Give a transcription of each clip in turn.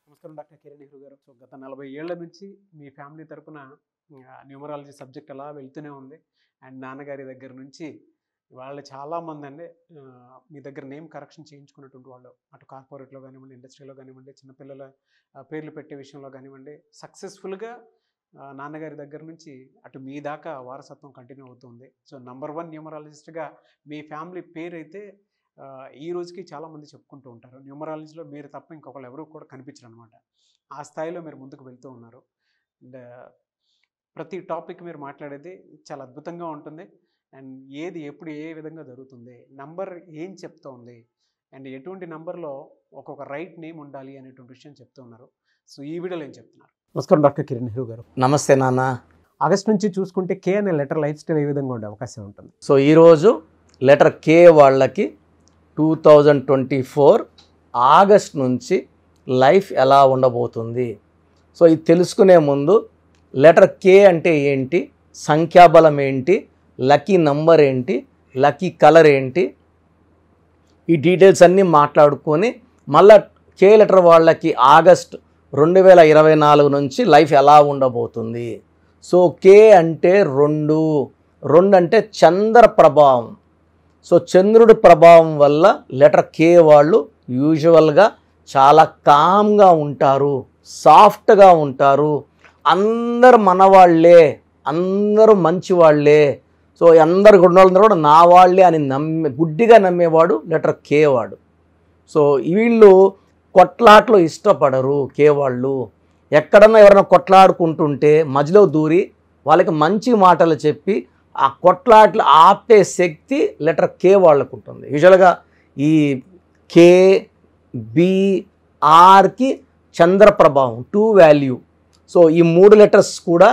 నమస్కారం డాక్టర్ కిరణ్ నెహ్రూ గారు. సో గత 40 ఏళ్ల నుంచి మీ ఫ్యామిలీ తరపున న్యూమరాలజీ సబ్జెక్ట్ అలా వెళ్తూనే ఉంది. అండ్ నాన్నగారి దగ్గర నుంచి వాళ్ళు చాలామంది అండి మీ దగ్గర నేమ్ కరెక్షన్ చేయించుకున్నటువంటి వాళ్ళు, అటు కార్పొరేట్లో కానివ్వండి, ఇండస్ట్రీలో కానివ్వండి, చిన్నపిల్లల పేర్లు పెట్టే విషయంలో కానివ్వండి, సక్సెస్ఫుల్గా నాన్నగారి దగ్గర నుంచి అటు మీ దాకా వారసత్వం కంటిన్యూ అవుతుంది. సో నంబర్ 1 న్యూమరాలజిస్ట్గా మీ ఫ్యామిలీ పేరు అయితే ఈ రోజుకి చాలామంది చెప్పుకుంటూ ఉంటారు. న్యూమరాలజీలో మీరు తప్ప ఇంకొకళ్ళు ఎవరు కూడా కనిపించరు అనమాట. ఆ స్థాయిలో మీరు ముందుకు వెళ్తూ ఉన్నారు. అండ్ ప్రతి టాపిక్ మీరు మాట్లాడేది చాలా అద్భుతంగా ఉంటుంది. అండ్ ఏది ఎప్పుడు ఏ విధంగా జరుగుతుంది, నంబర్ ఏం చెప్తోంది, అండ్ ఎటువంటి నంబర్లో ఒక్కొక్క రైట్ నేమ్ ఉండాలి అనేటువంటి విషయం చెప్తూ ఉన్నారు. సో ఈ వీడియోలో ఏం చెప్తున్నారు? నమస్కారం డాక్టర్ కిరణ్ నెహ్రూ గారు. నమస్తే నాన్న. ఆగస్ట్ నుంచి చూసుకుంటే కే అనే లెటర్ లైఫ్ స్టైల్ ఏ విధంగా ఉండే అవకాశం ఉంటుంది? సో ఈరోజు లెటర్ కే వాళ్ళకి 2024 ఆగస్ట్ నుంచి లైఫ్ ఎలా ఉండబోతుంది. సో ఇది తెలుసుకునే ముందు లెటర్ కే అంటే ఏంటి, సంఖ్యాబలం ఏంటి, లక్కీ నంబర్ ఏంటి, లక్కీ కలర్ ఏంటి, ఈ డీటెయిల్స్ అన్నీ మాట్లాడుకొని మళ్ళా కే లెటర్ వాళ్ళకి ఆగస్ట్ 2024 నుంచి లైఫ్ ఎలా ఉండబోతుంది. సో కే అంటే 2 అంటే చంద్ర ప్రభావం. సో చంద్రుడి ప్రభావం వల్ల లెటర్ కే వాళ్ళు యూజువల్గా చాలా కామ్గా ఉంటారు, సాఫ్ట్గా ఉంటారు, అందరు మనవాళ్లే, అందరూ మంచివాళ్లే, సో అందరు గుడ్డోళ్ళందరూ కూడా నా వాళ్ళే అని గుడ్డిగా నమ్మేవాడు లెటర్ కే వాడు. సో వీళ్ళు కొట్లాట్లు ఇష్టపడరు కే వాళ్ళు. ఎక్కడన్నా ఎవరైనా కొట్లాడుకుంటుంటే మధ్యలో దూరి వాళ్ళకి మంచి మాటలు చెప్పి ఆ కొట్లాట్లు ఆపే శక్తి లెటర్ కే వాళ్ళకు ఉంటుంది. యూజువల్గా ఈ కే బి ఆర్కి చంద్ర ప్రభావం 2 వాల్యూ. సో ఈ 3 లెటర్స్ కూడా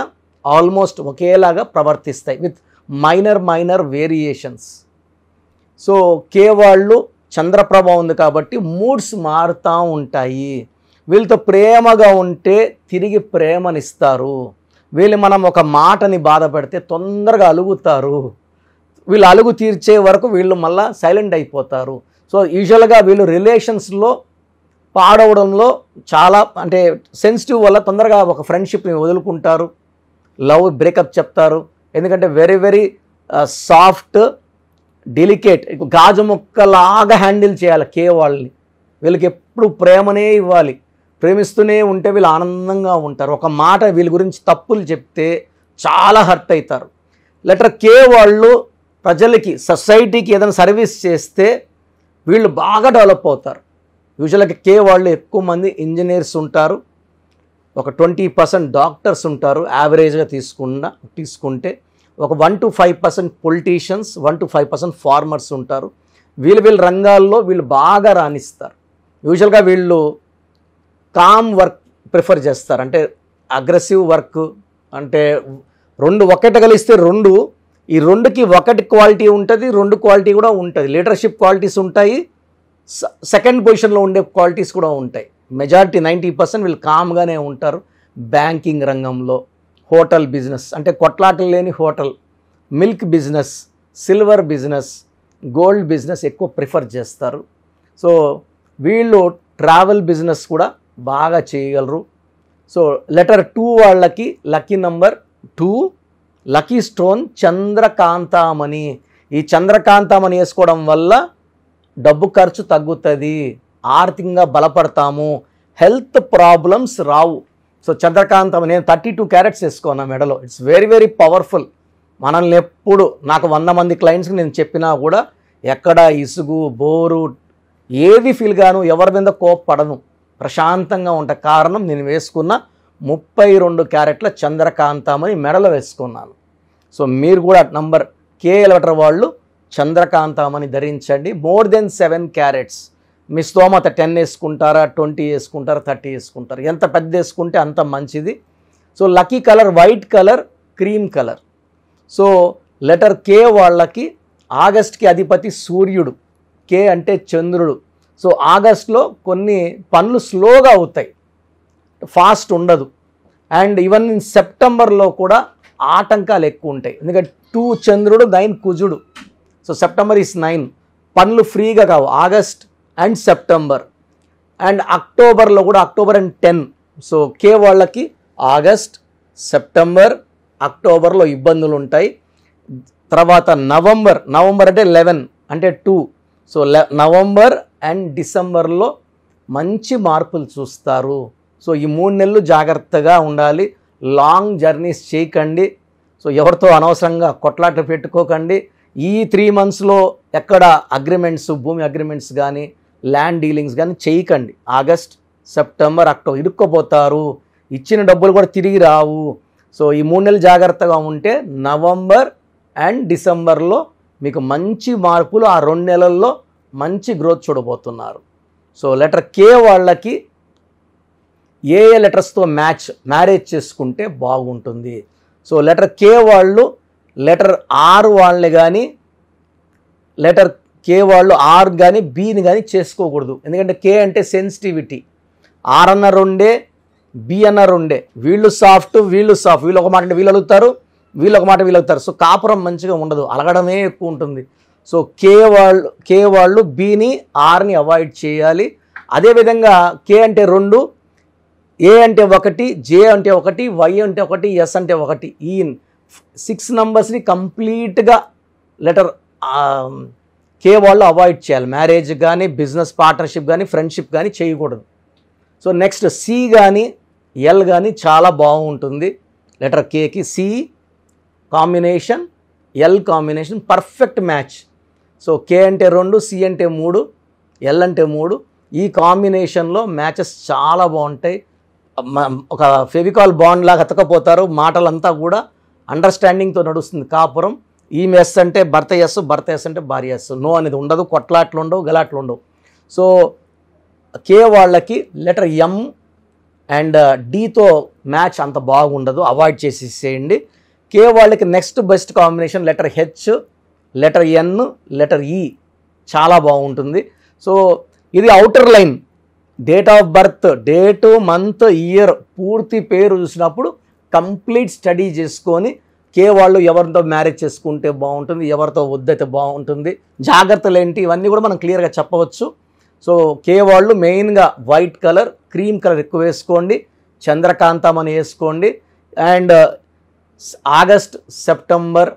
ఆల్మోస్ట్ ఒకేలాగా ప్రవర్తిస్తాయి విత్ మైనర్ వేరియేషన్స్. సో కే వాళ్ళు చంద్ర ప్రభావం ఉంది కాబట్టి మూడ్స్ మారుతూ ఉంటాయి. వీళ్ళతో ప్రేమగా ఉంటే తిరిగి ప్రేమనిస్తారు. వీళ్ళు మనం ఒక మాటని బాధ పెడితే తొందరగా అలుగుతారు. వీళ్ళు అలుగు తీర్చే వరకు వీళ్ళు మళ్ళీ సైలెంట్ అయిపోతారు. సో యూజువల్గా వీళ్ళు రిలేషన్స్లో పాడవడంలో చాలా అంటే సెన్సిటివ్ వల్ల తొందరగా ఒక ఫ్రెండ్షిప్ని వదులుకుంటారు, లవ్ బ్రేకప్ చెప్తారు. ఎందుకంటే వెరీ సాఫ్ట్, డెలికేట్, గాజు ముక్కలాగా హ్యాండిల్ చేయాలి కే వాళ్ళని. వీళ్ళకి ఎప్పుడు ప్రేమనే ఇవ్వాలి, ప్రేమిస్తూనే ఉంటే వీళ్ళు ఆనందంగా ఉంటారు. ఒక మాట వీళ్ళ గురించి తప్పులు చెప్తే చాలా హర్ట్ అవుతారు. లెటర్ కే వాళ్ళు ప్రజలకి, సొసైటీకి ఏదైనా సర్వీస్ చేస్తే వీళ్ళు బాగా డెవలప్ అవుతారు. యూజువల్గా కే వాళ్ళు ఎక్కువ మంది ఇంజనీర్స్ ఉంటారు, ఒక 20% డాక్టర్స్ ఉంటారు యావరేజ్గా తీసుకుంటే, ఒక 1 to 5% పొలిటీషియన్స్, 1 to 5% ఫార్మర్స్ ఉంటారు. వీళ్ళ రంగాల్లో వీళ్ళు బాగా రాణిస్తారు. యూజువల్గా వీళ్ళు కామ్ వర్క్ ప్రిఫర్ చేస్తారు. అంటే అగ్రెసివ్ వర్క్ అంటే 2 ఒకటి కలిస్తే 2, ఈ 2కి 1 క్వాలిటీ ఉంటుంది, 2 క్వాలిటీ కూడా ఉంటుంది. లీడర్షిప్ క్వాలిటీస్ ఉంటాయి, సెకండ్ పొజిషన్లో ఉండే క్వాలిటీస్ కూడా ఉంటాయి. మెజారిటీ 90% వీళ్ళు కామ్గానే ఉంటారు. బ్యాంకింగ్ రంగంలో, హోటల్ బిజినెస్ అంటే కొట్లాటలు లేని hotel, milk business, silver business, gold business ఎక్కువ ప్రిఫర్ చేస్తారు. సో వీళ్ళు ట్రావెల్ బిజినెస్ కూడా బాగా చేయగలరు. సో లెటర్ 2 వాళ్ళకి లక్కీ నంబర్ 2, లక్కీ స్టోన్ చంద్రకాంతామణి. ఈ చంద్రకాంతామణి వేసుకోవడం వల్ల డబ్బు ఖర్చు తగ్గుతుంది, ఆర్థికంగా బలపడతాము, హెల్త్ ప్రాబ్లమ్స్ రావు. సో చంద్రకాంతామణి నేను 32 క్యారెట్స్ వేసుకున్నా మెడలో. It's very powerful. మనల్ని ఎప్పుడు నాకు 100 మంది క్లయింట్స్కి నేను చెప్పినా కూడా ఎక్కడ ఇసుగు బోరు ఏది ఫీల్ గాను, ఎవరి మీద కోప్పడను, ప్రశాంతంగా ఉంటే కారణం నేను వేసుకున్న 32 క్యారెట్ల చంద్రకాంతామని మెడలో వేసుకున్నాను. సో మీరు కూడా నంబర్ కే లెటర్ వాళ్ళు చంద్రకాంతామని ధరించండి. More than 7 carrots. మీ స్తోమత 10 వేసుకుంటారా, 20 వేసుకుంటారా, 30 వేసుకుంటారు. ఎంత పెద్ద వేసుకుంటే అంత మంచిది. So lucky colour white colour, cream colour. So letter K వాళ్ళకి ఆగస్ట్కి అధిపతి సూర్యుడు, కే అంటే చంద్రుడు. సో ఆగస్ట్లో కొన్ని పనులు స్లోగా అవుతాయి, ఫాస్ట్ ఉండదు. అండ్ ఈవెన్ సెప్టెంబర్లో కూడా ఆటంకాలు ఎక్కువ ఉంటాయి. ఎందుకంటే 2 చంద్రుడు, 9 కుజుడు. So September is 9. పనులు ఫ్రీగా కావు ఆగస్ట్ అండ్ సెప్టెంబర్. అండ్ అక్టోబర్లో కూడా అక్టోబర్ అండ్ 10. సో కే వాళ్ళకి ఆగస్ట్, సెప్టెంబర్, అక్టోబర్లో ఇబ్బందులు ఉంటాయి. తర్వాత నవంబర్ అంటే 11 అంటే 2. సో నవంబర్ అండ్ డిసెంబర్లో మంచి మార్పులు చూస్తారు. సో ఈ 3 నెలలు జాగ్రత్తగా ఉండాలి. లాంగ్ జర్నీస్ చేయకండి. సో ఎవరితో అనవసరంగా కొట్లాట పెట్టుకోకండి. ఈ 3 monthsలో ఎక్కడ అగ్రిమెంట్స్, భూమి అగ్రిమెంట్స్ కానీ ల్యాండ్ డీలింగ్స్ కానీ చేయకండి. ఆగస్ట్, సెప్టెంబర్, అక్టోబర్ ఇరుక్కుపోతారు. ఇచ్చిన డబ్బులు కూడా తిరిగి రావు. సో ఈ 3 నెలలు జాగ్రత్తగా ఉంటే నవంబర్ అండ్ డిసెంబర్లో మీకు మంచి మార్పులు, ఆ 2 నెలల్లో మంచి గ్రోత్ చూడబోతున్నారు. సో లెటర్ కే వాళ్ళకి ఏ లెటర్స్తో మ్యారేజ్ చేసుకుంటే బాగుంటుంది. సో లెటర్ కే వాళ్ళు లెటర్ ఆర్ వాళ్ళని కానీ, లెటర్ కే వాళ్ళు ఆర్ కానీ బీని కానీ చేసుకోకూడదు. ఎందుకంటే కే అంటే సెన్సిటివిటీ. ఆర్ అన్న 2, బి అన్న 2. వీళ్ళు సాఫ్ట్, వీళ్ళు ఒక మాట అంటే వీళ్ళు అడుగుతారు, వీళ్ళు ఒక మాట వీళ్ళు అడుగుతారు. సో కాపురం మంచిగా ఉండదు, అలగడమే ఎక్కువ ఉంటుంది. సో కే వాళ్ళు బీని, ఆర్ని అవాయిడ్ చేయాలి. అదేవిధంగా కే అంటే 2, ఏ అంటే 1, జే అంటే 1, వై అంటే 1, ఎస్ అంటే 1. ఈ 6 numbers కంప్లీట్గా లెటర్ కే వాళ్ళు అవాయిడ్ చేయాలి. మ్యారేజ్ కానీ, బిజినెస్ పార్ట్నర్షిప్ కానీ, ఫ్రెండ్షిప్ కానీ చేయకూడదు. సో నెక్స్ట్ సి కానీ, ఎల్ కానీ చాలా బాగుంటుంది. లెటర్ కేకి C combination, L combination perfect match. So K అంటే 2, సి అంటే 3, ఎల్ అంటే 3. ఈ కాంబినేషన్లో మ్యాచెస్ చాలా బాగుంటాయి. ఒక ఫెవికాల్ బాండ్ లాగా అతకపోతారు. మాటలంతా కూడా అండర్స్టాండింగ్తో నడుస్తుంది కాపురం. ఈమె ఎస్ అంటే భర్త ఎస్, భర్త ఎస్ అంటే భార్య ఎస్. నో అనేది ఉండదు, కొట్లాట్లు ఉండవు, గలాట్లు ఉండవు. సో కే వాళ్ళకి లెటర్ ఎం అండ్ డితో మ్యాచ్ అంత బాగుండదు, అవాయిడ్ చేసేసేయండి. కే వాళ్ళకి next best combination letter H, letter N, letter E చాలా బాగుంటుంది. సో ఇది outer line. Date of birth, date, month, year, పూర్తి పేరు చూసినప్పుడు కంప్లీట్ స్టడీ చేసుకొని కే వాళ్ళు ఎవరితో మ్యారేజ్ చేసుకుంటే బాగుంటుంది, ఎవరితో వద్దైతే బాగుంటుంది, జాగ్రత్తలు ఏంటి, ఇవన్నీ కూడా మనం క్లియర్గా చెప్పవచ్చు. సో కే వాళ్ళు మెయిన్గా వైట్ కలర్, క్రీమ్ కలర్ ఎక్కువ వేసుకోండి, చంద్రకాంతం అని వేసుకోండి. అండ్ ఆగస్ట్, సెప్టెంబర్,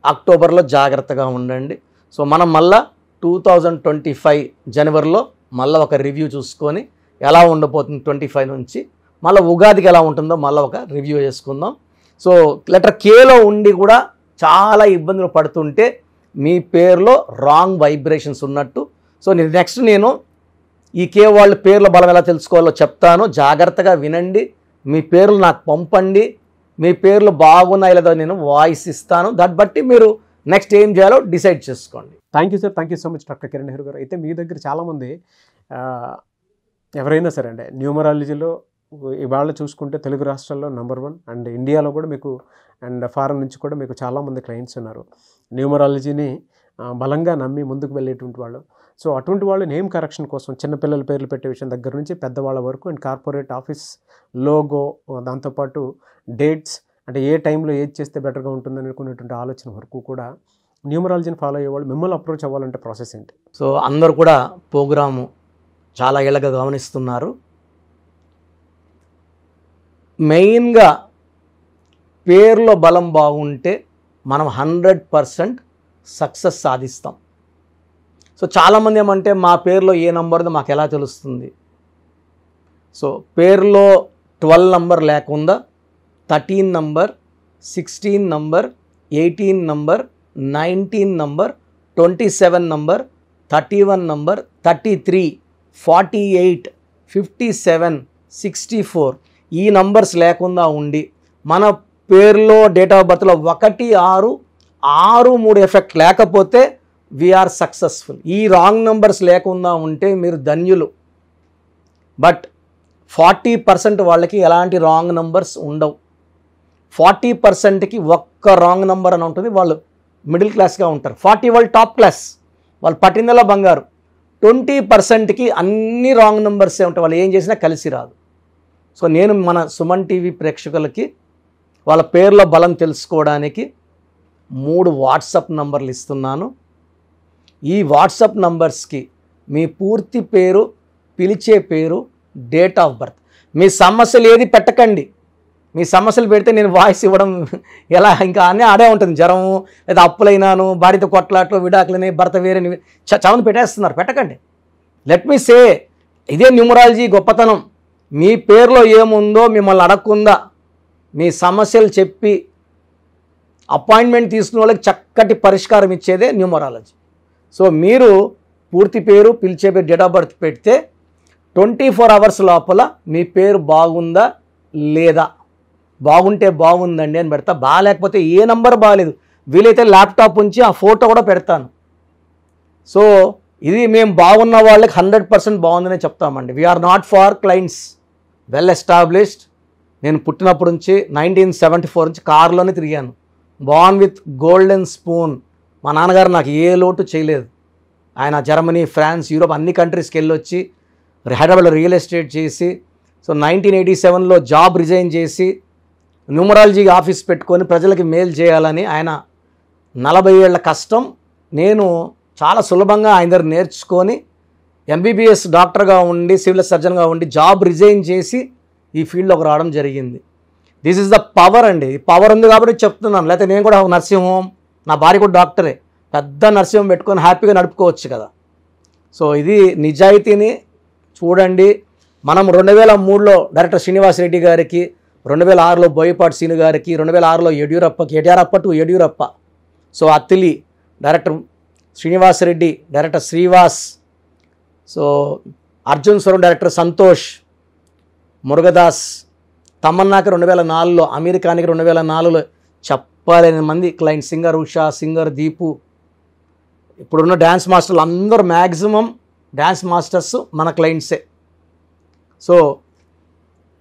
అక్టోబర్లో జాగ్రత్తగా ఉండండి. సో మనం మళ్ళా 2025 జనవరిలో మళ్ళీ ఒక రివ్యూ చూసుకొని ఎలా ఉండబోతుంది 25 నుంచి, మళ్ళీ ఉగాదికి ఎలా ఉంటుందో మళ్ళీ ఒక రివ్యూ చేసుకుందాం. సో లెటర్ కేలో ఉండి కూడా చాలా ఇబ్బందులు పడుతుంటే మీ పేరులో రాంగ్ వైబ్రేషన్స్ ఉన్నట్టు. సో నెక్స్ట్ నేను ఈ కే వాళ్ళ పేర్ల బలం ఎలా తెలుసుకోవాలో చెప్తాను, జాగ్రత్తగా వినండి. మీ పేర్లు నాకు పంపండి, మీ పేర్లు బాగున్నాయి లేదో నేను వాయిస్ ఇస్తాను. దాన్ని బట్టి మీరు నెక్స్ట్ ఏం చేయాలో డిసైడ్ చేసుకోండి. Thank you sir, thank you so much doctor Kiran Nehru గారు. అయితే మీ దగ్గర చాలామంది ఎవరైనా సరే అంటే న్యూమరాలజీలో ఇవాళ చూసుకుంటే తెలుగు రాష్ట్రాల్లో నెంబర్ 1 అండ్ ఇండియాలో కూడా మీకు అండ్ ఫారెన్ నుంచి కూడా మీకు చాలామంది క్లయింట్స్ ఉన్నారు న్యూమరాలజీని బలంగా నమ్మి ముందుకు వెళ్ళేటువంటి వాళ్ళు. సో అటువంటి వాళ్ళు నేమ్ కరెక్షన్ కోసం చిన్నపిల్లల పేర్లు పెట్టే విషయం దగ్గర నుంచి పెద్దవాళ్ళ వరకు అండ్ కార్పొరేట్ ఆఫీస్ లోగో, దాంతోపాటు డేట్స్ అంటే ఏ టైంలో ఏది చేస్తే బెటర్గా ఉంటుందని అనుకునేటువంటి ఆలోచన వరకు కూడా న్యూమరాలజీని ఫాలో అయ్యేవాళ్ళు మిమ్మల్ని అప్రోచ్ అవ్వాలంటే ప్రాసెస్ ఏంటి? సో అందరూ కూడా ప్రోగ్రాము చాలా ఏళ్ళగా గమనిస్తున్నారు. మెయిన్గా పేర్లో బలం బాగుంటే మనం 100% సక్సెస్ సాధిస్తాం. సో చాలామంది ఏమంటే మా పేరులో ఏ నంబర్దో మాకు ఎలా తెలుస్తుంది? సో పేరులో 12 నంబర్ లేకుండా 13 number, 16 number, 18 number, 19 number, 27 number, 31 number, 33, 48, 57, 64 ఈ నంబర్స్ లేకుండా ఉండి మన పేరులో డేట్ ఆఫ్ బర్త్లో 1, 6, 6, 3 ఎఫెక్ట్ లేకపోతే వీఆర్ సక్సెస్ఫుల్. ఈ రాంగ్ నంబర్స్ లేకుండా ఉంటే మీరు ధన్యులు. బట్ 40% వాళ్ళకి ఎలాంటి రాంగ్ నంబర్స్ ఉండవు. 40%కి ఒక్క రాంగ్ నంబర్ అని ఉంటుంది, వాళ్ళు మిడిల్ క్లాస్గా ఉంటారు. 40 వాళ్ళు టాప్ క్లాస్, వాళ్ళు పట్టిందలా బంగారు. 20%కి అన్ని రాంగ్ నెంబర్సే ఉంటాయి, వాళ్ళు ఏం చేసినా కలిసి రాదు. సో నేను మన సుమన్ టీవీ ప్రేక్షకులకి వాళ్ళ పేర్ల బలం తెలుసుకోవడానికి 3 వాట్సాప్ నంబర్లు ఇస్తున్నాను. ఈ వాట్సాప్ నంబర్స్కి మీ పూర్తి పేరు పిలిచే పేరు, డేట్ ఆఫ్ బర్త్. మీ సమస్యలు ఏది పెట్టకండి. మీ సమస్యలు పెడితే నేను వాయిస్ ఇవ్వడం ఎలా, ఇంకా అన్నీ ఆడే ఉంటుంది. జ్వరము, లేదా అప్పులైనాను, భార్యతో కొట్లాట్లు, విడాకులని, భర్త వేరేని చావుని పెట్టేస్తున్నారు. పెట్టకండి. లెట్ మీ సే, ఇదే న్యూమరాలజీ గొప్పతనం. మీ పేరులో ఏముందో మిమ్మల్ని అడగకుండా మీ సమస్యలు చెప్పి అపాయింట్మెంట్ తీసుకున్న వాళ్ళకి చక్కటి పరిష్కారం ఇచ్చేదే న్యూమరాలజీ. సో మీరు పూర్తి పేరు, పిలిచే పేరు, డేట్ ఆఫ్ బర్త్ పెడితే 24 hours లోపల మీ పేరు బాగుందా లేదా, బాగుంటే బాగుందండి అని పెడతా, బాగాలేకపోతే ఏ నంబర్ బాగాలేదు, వీలైతే ల్యాప్టాప్ ఉంచి ఆ ఫోటో కూడా పెడతాను. సో ఇది మేము బాగున్న వాళ్ళకి 100% బాగుందనే చెప్తామండి. We are not far clients, well established. నేను పుట్టినప్పటి నుంచి 1974 నుంచి కారులోనే తిరిగాను. Born with golden spoon. మా నాన్నగారు నాకు ఏ లోటు చేయలేదు. ఆయన జర్మనీ, ఫ్రాన్స్, యూరోప్ అన్ని కంట్రీస్కి వెళ్ళొచ్చి హైదరాబాద్లో రియల్ ఎస్టేట్ చేసి, సో 1987లో జాబ్ రిజైన్ చేసి న్యూమరాలజీ ఆఫీస్ పెట్టుకొని ప్రజలకి మేలు చేయాలని ఆయన 40 ఏళ్ల కష్టం నేను చాలా సులభంగా ఆయన దగ్గర నేర్చుకొని ఎంబీబీఎస్ డాక్టర్గా ఉండి, సివిల్ సర్జన్గా ఉండి జాబ్ రిజైన్ చేసి ఈ ఫీల్డ్లోకి రావడం జరిగింది. దిస్ ఈజ్ ద పవర్ అండి. పవర్ ఉంది కాబట్టి చెప్తున్నాను. లేకపోతే నేను కూడా నర్సింగ్ హోమ్, నా భార్య కూడా డాక్టరే, పెద్ద నర్సింగ్ హోమ్ పెట్టుకొని హ్యాపీగా నడుపుకోవచ్చు కదా. సో ఇది నిజాయితీని చూడండి. మనం 2003లో డైరెక్టర్ శ్రీనివాస్ రెడ్డి గారికి, 2006లో బోయపాటి సీను గారికి, 2006లో Yeddyurappa, so Attili director Srinivas Reddy, director Srivas, so Arjun Swaram director Santosh, Murugadoss, తమన్నాకి 2004లో, అమెరికానికి 2004లో చెప్పలేని మంది client, singer Usha, singer Deepu, ఇప్పుడున్న డ్యాన్స్ మాస్టర్లు అందరూ మ్యాక్సిమం డ్యాన్స్ మాస్టర్స్ మన క్లయింట్సే. సో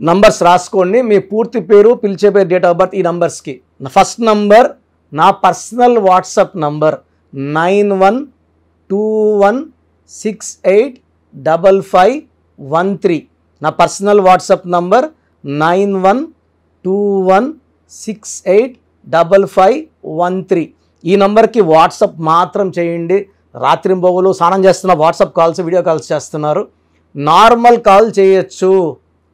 నంబర్స్ రాసుకోండి. మీ పూర్తి పేరు, పిలిచే పేరు, డేట్ ఆఫ్ బర్త్ ఈ నంబర్స్కి. ఫస్ట్ నంబర్ నా పర్సనల్ వాట్సాప్ నంబర్ 9121685513. నా పర్సనల్ వాట్సాప్ నంబర్ 9121685513. ఈ నంబర్కి వాట్సాప్ మాత్రం చేయండి. రాత్రింబొగులు స్నానం చేస్తున్న వాట్సాప్ కాల్స్, వీడియో కాల్స్ చేస్తున్నారు. నార్మల్ కాల్ చేయొచ్చు,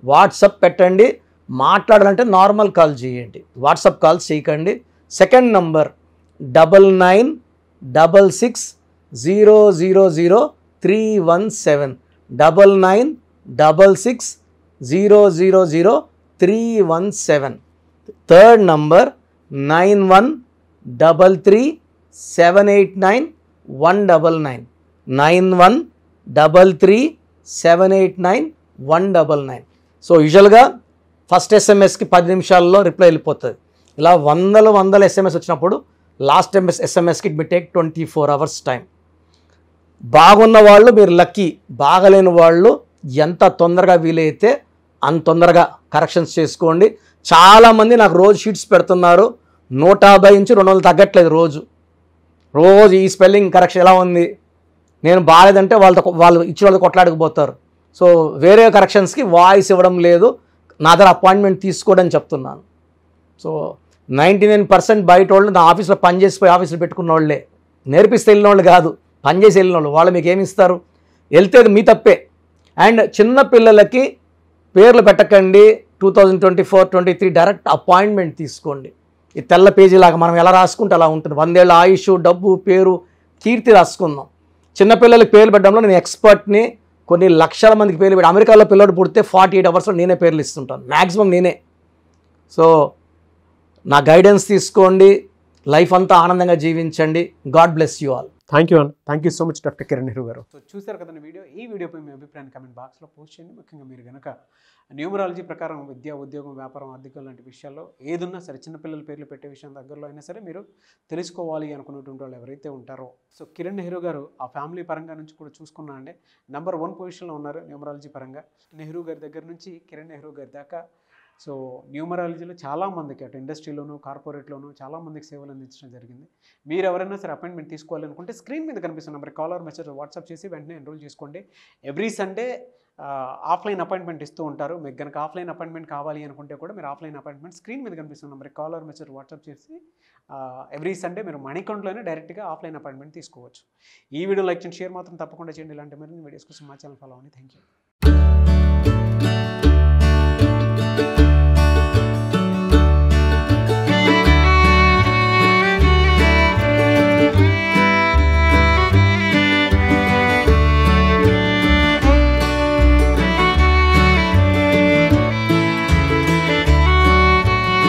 వాట్సాప్ పెట్టండి. మాట్లాడాలంటే నార్మల్ కాల్ చేయండి, వాట్సాప్ కాల్స్ చేయకండి. Second number 9966000317, 9966000317. Third number 9133789199, 9133789199. So యూజువల్గా ఫస్ట్ ఎస్ఎంఎస్కి 10 నిమిషాల్లో రిప్లై వెళ్ళిపోతుంది. ఇలా వందల ఎస్ఎంఎస్ వచ్చినప్పుడు లాస్ట్ ఎస్ఎంఎస్కి it may take 24 hours time. బాగున్న వాళ్ళు మీరు లక్కీ, బాగలేని వాళ్ళు ఎంత తొందరగా వీలైతే అంత తొందరగా కరెక్షన్స్ చేసుకోండి. చాలామంది నాకు రోజు షీట్స్ పెడుతున్నారు, 150 నుంచి 200 తగ్గట్లేదు రోజు. ఈ స్పెల్లింగ్ కరెక్షన్ ఎలా ఉంది, నేను బాగాలేదంటే వాళ్ళు ఇచ్చిన వాళ్ళు కొట్లాడకపోతారు. సో వేరే కరెక్షన్స్కి వాయిస్ ఇవ్వడం లేదు, నా దగ్గర అపాయింట్మెంట్ తీసుకోవడం చెప్తున్నాను. సో 99% బయట వాళ్ళు నా ఆఫీస్లో పనిచేసిపోయి ఆఫీసులో పెట్టుకున్న వాళ్ళే, నేర్పిస్తే వెళ్ళిన వాళ్ళు కాదు, పనిచేసి వెళ్ళిన వాళ్ళు. వాళ్ళు మీకు ఏమి ఇస్తారు, వెళ్తే మీ తప్పే. అండ్ చిన్న పిల్లలకి పేర్లు పెట్టకండి. 2024-23 డైరెక్ట్ అపాయింట్మెంట్ తీసుకోండి. ఈ తెల్ల పేజీలాగా మనం ఎలా రాసుకుంటే అలా ఉంటుంది. 100 ఏళ్ళ ఆయుష్, డబ్బు, పేరు, కీర్తి రాసుకుందాం. చిన్నపిల్లలకి పేర్లు పెట్టడంలో నేను ఎక్స్పర్ట్ని. కొన్ని లక్షల మందికి పేర్లు పెట్టి, అమెరికాలో పిల్లడు పుడితే 48 hours నేనే పేర్లు ఇస్తుంటాను, మ్యాక్సిమం నేనే. సో నా గైడెన్స్ తీసుకోండి, లైఫ్ అంతా ఆనందంగా జీవించండి. God bless you all. Thank you అన్న, thank you so much doctor Kiran Nehru గారు. సో చూసారు కదండి వీడియో. ఈ వీడియోపై మీ అభిప్రాయాన్ని కామెంట్ బాక్స్లో పోస్ట్ చేయండి. ముఖ్యంగా మీరు కనుక న్యూమరాలజీ ప్రకారం విద్య, ఉద్యోగం, వ్యాపారం, ఆర్థికం లాంటి విషయాల్లో ఏదున్నా సరే, చిన్నపిల్లల పేర్లు పెట్టే విషయం దగ్గరలో అయినా సరే మీరు తెలుసుకోవాలి అనుకున్నటువంటి వాళ్ళు ఎవరైతే ఉంటారో, సో కిరణ్ నెహ్రూ గారు ఆ ఫ్యామిలీ పరంగా నుంచి కూడా చూసుకున్నా అండి నెంబర్ 1 పొజిషన్లో ఉన్నారు న్యూమరాలజీ పరంగా. నెహ్రూ గారి దగ్గర నుంచి కిరణ్ నెహ్రూ గారి దాకా సో న్యూమరాలజీలో చాలామందికి అటు ఇండస్ట్రీలోను, కార్పొరేట్లోను చాలామందికి సేవలు అందించడం జరిగింది. మీరు ఎవరైనా సరే అపాయింట్మెంట్ తీసుకోవాలనుకుంటే స్క్రీన్ మీద కనిపిస్తున్న number call or message WhatsApp చేసి వెంటనే ఎన్రోల్ చేసుకోండి. ఎవ్రీ సండే ఆఫ్లైన్ అపాయింట్మెంట్ ఇస్తూ ఉంటారు. మీకు కనుక ఆఫ్లైన్ అపాయింట్మెంట్ కావాలి అనుకుంటే కూడా మీరు ఆఫ్లైన్ అపాయింట్మెంట్ స్క్రీన్ మీద కనిపిస్తున్న number call or message WhatsApp చేసి ఎవ్రీ సండే మీరు మనీ అకౌంట్లోనే డైరెక్ట్గా ఆఫ్లైన్ అపాయింట్మెంట్ తీసుకోవచ్చు. ఈ వీడియో లైక్ చేయండి, షేర్ మాత్రం తప్పకుండా చేయండి. ఇలాంటి మరిన్ని వీడియోస్ కోసం మా ఛానల్ ఫాలో అవ్వండి. Thank you.